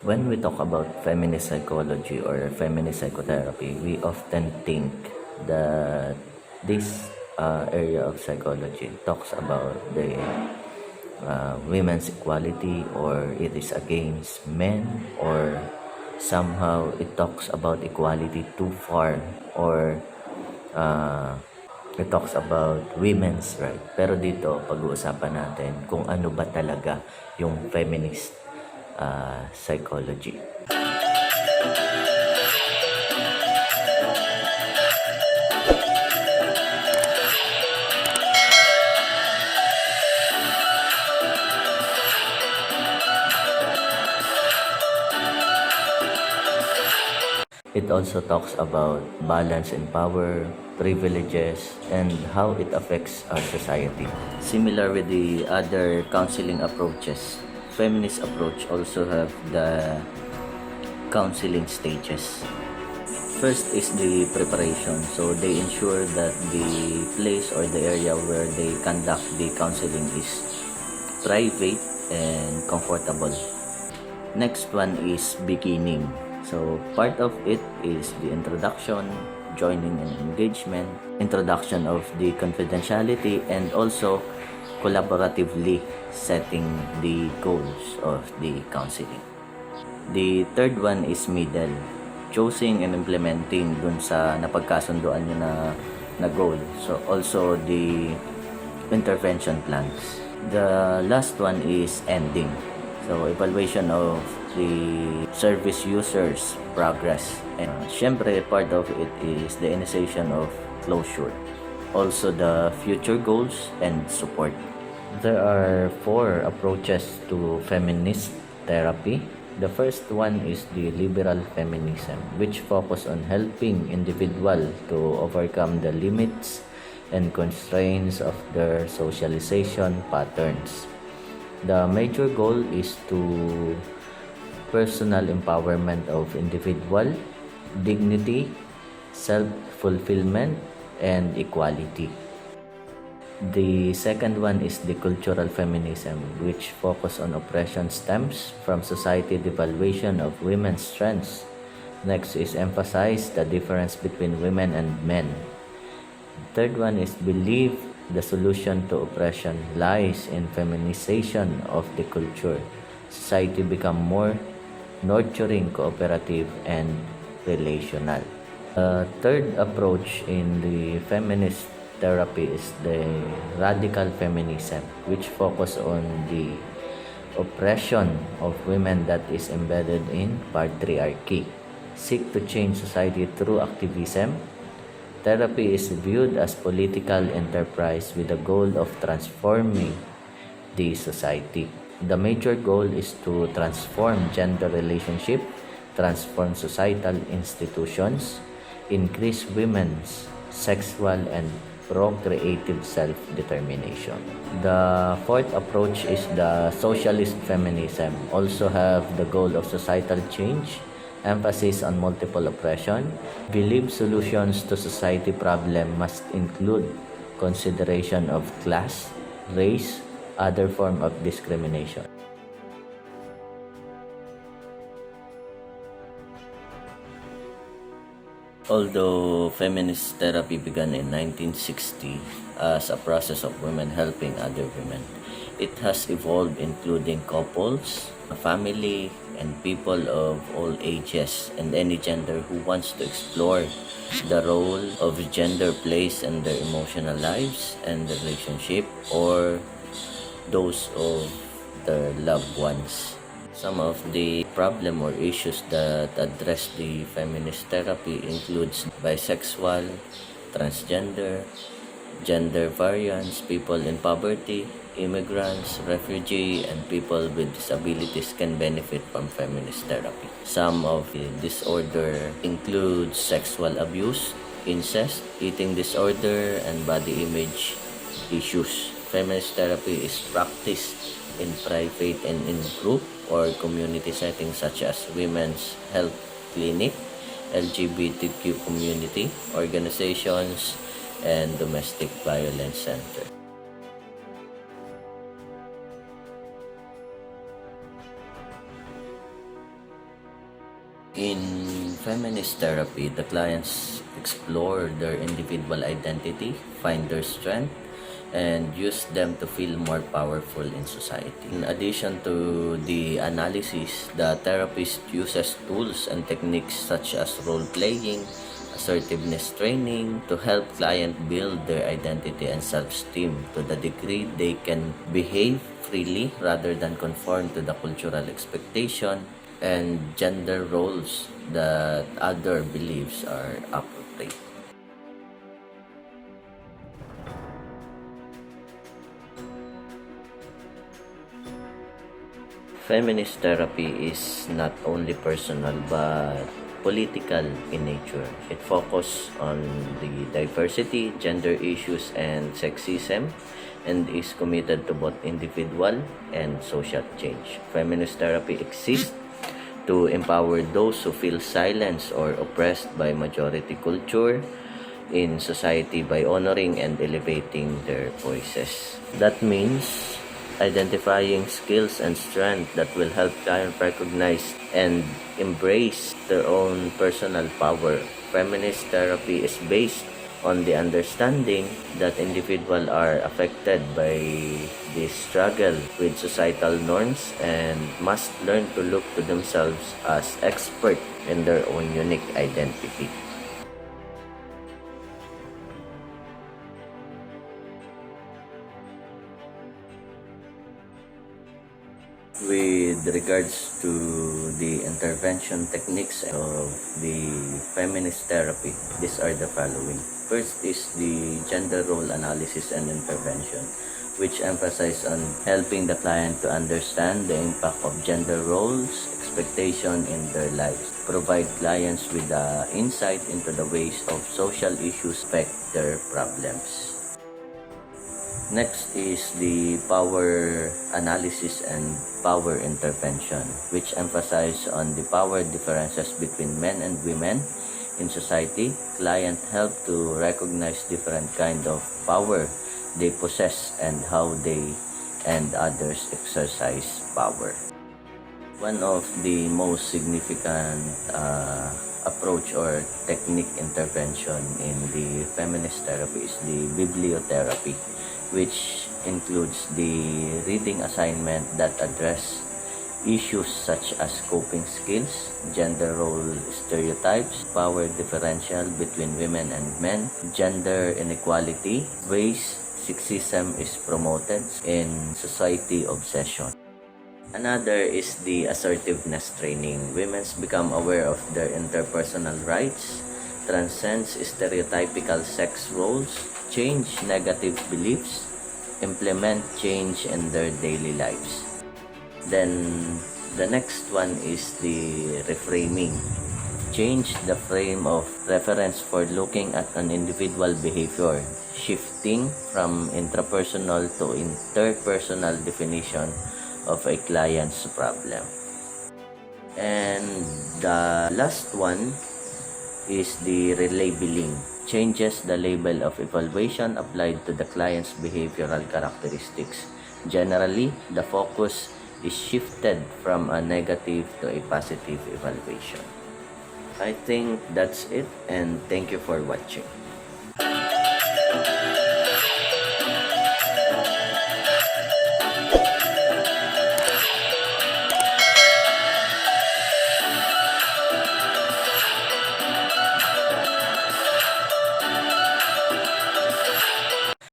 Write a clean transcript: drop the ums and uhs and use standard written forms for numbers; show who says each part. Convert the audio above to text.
Speaker 1: When we talk about feminist psychology or feminist psychotherapy, we often think that this area of psychology talks about the women's equality, or it is against men, or somehow it talks about equality too far, or uh, it talks about women's right. Pero dito, pag-uusapan natin kung ano ba talaga yung feminist psychology. It also talks about balance in power, privileges, and how it affects our society. Similar with the other counseling approaches, feminist approach also have the counseling stages. First is the preparation. So they ensure that the place or the area where they conduct the counseling is private and comfortable. Next one is beginning. So part of it is the introduction, joining and engagement, introduction of the confidentiality, and also collaboratively setting the goals of the counseling. The third one is middle, choosing and implementing dun sa napagkasunduan nyo na goal. So also the intervention plans. The last one is ending. So evaluation of the service users progress. And syempre part of it is the initiation of closure. Also the future goals and support. There are 4 approaches to feminist therapy. The first one is the liberal feminism, which focus on helping individual to overcome the limits and constraints of their socialization patterns. The major goal is to personal empowerment of individual, dignity, self-fulfillment, and equality. The second one is the cultural feminism, which focus on oppression stems from society devaluation of women's strengths. Next is emphasize the difference between women and men. Third one is believe the solution to oppression lies in feminization of the culture. Society become more nurturing, cooperative, and relational. The third approach in the feminist therapy is the radical feminism, which focus on the oppression of women that is embedded in patriarchy. Seek to change society through activism. Therapy is viewed as political enterprise with the goal of transforming the society. The major goal is to transform gender relationship, transform societal institutions, increase women's sexual and procreative self-determination. The fourth approach is the socialist feminism, also have the goal of societal change, emphasis on multiple oppression, believe solutions to society problem must include consideration of class, race, other form of discrimination. Although feminist therapy began in 1960 as a process of women helping other women, it has evolved including couples, a family, and people of all ages and any gender who wants to explore the role of gender plays in their emotional lives and relationship or those of their loved ones. Some of the problem or issues that address the feminist therapy includes bisexual, transgender, gender variance, people in poverty, immigrants, refugee, and people with disabilities can benefit from feminist therapy. Some of the disorder include sexual abuse, incest, eating disorder, and body image issues. Feminist therapy is practiced in private and in group or community settings such as women's health clinic, LGBTQ community organizations, and domestic violence center. In feminist therapy, the clients explore their individual identity, find their strength, and use them to feel more powerful in society. In addition to the analysis, the therapist uses tools and techniques such as role-playing, assertiveness training to help client build their identity and self-esteem to the degree they can behave freely rather than conform to the cultural expectation and gender roles that other beliefs are appropriate. Feminist therapy is not only personal but political in nature. It focuses on the diversity, gender issues, and sexism, and is committed to both individual and social change. Feminist therapy exists to empower those who feel silenced or oppressed by majority culture in society by honoring and elevating their voices. That means identifying skills and strength that will help clients recognize and embrace their own personal power. Feminist therapy is based on the understanding that individuals are affected by this struggle with societal norms and must learn to look to themselves as experts in their own unique identity. With regards to the intervention techniques of the feminist therapy, these are the following. First is the gender role analysis and intervention, which emphasize on helping the client to understand the impact of gender roles, expectation in their lives, provide clients with insight into the ways of social issues affect their problems. Next is the power analysis and power intervention, which emphasize on the power differences between men and women in society. Clients help to recognize different kind of power they possess and how they and others exercise power. One of the most significant approach or technique intervention in the feminist therapy is the bibliotherapy, which includes the reading assignment that address issues such as coping skills, gender role stereotypes, power differential between women and men, gender inequality, ways sexism is promoted in society obsession. Another is the assertiveness training. Women become aware of their interpersonal rights, transcends stereotypical sex roles, change negative beliefs, implement change in their daily lives. Then the next one is the reframing. Change the frame of reference for looking at an individual behavior, shifting from intrapersonal to interpersonal definition of a client's problem. And the last one is the relabeling. Changes the label of evaluation applied to the client's behavioral characteristics. Generally, the focus is shifted from a negative to a positive evaluation. I think that's it, and thank you for watching.